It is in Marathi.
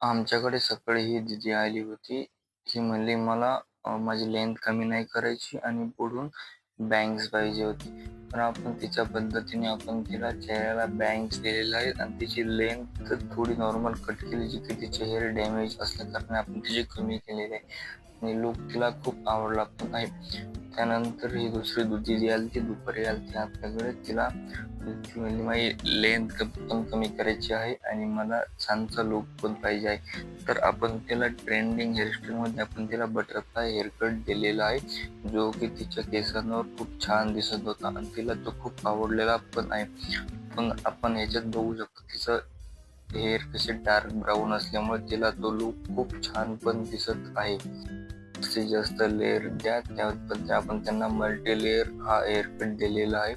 आमच्याकडे सकाळी ही दीदी आली होती. ही म्हणली मला माझी लेंथ कमी नाही करायची आणि पुढून बँग्स पाहिजे होती. तर आपण तिच्या पद्धतीने आपण तिला चेहऱ्याला बँग्स दिलेल्या आहेत आणि तिची लेंथ थोडी नॉर्मल कट केली, जी की तिचे हेअर डॅमेज असल्याकारणे आपण तिची कमी केलेली आहे आणि लूक तिला खूप आवडला पण आहे. त्यानंतर ही दुसरी दीदी आली, दुपारी आली आपल्याकडे. ती म्हणली माझी लेंथ पण कमी करायची आहे आणि मला छानसा लूक पण पाहिजे आहे. तर आपण तिला ट्रेंडिंग हेअरस्टाईलमध्ये आपण तिला बटरफ्लाय हेअरकट दिलेला आहे, जो की तिच्या केसांवर खूप छान दिसत होता आणि तिला तो खूप आवडलेला पण आहे. पण आपण ह्याच्यात बघू शकतो तिचं हेअर कसे डार्क ब्राऊन असल्यामुळे तिला तो लूक खूप छान पण दिसत आहे. जास्तीत जास्त लेअर द्या, त्यामध्ये आपण त्यांना मल्टी लेअर हा हेअरकट दिलेला आहे.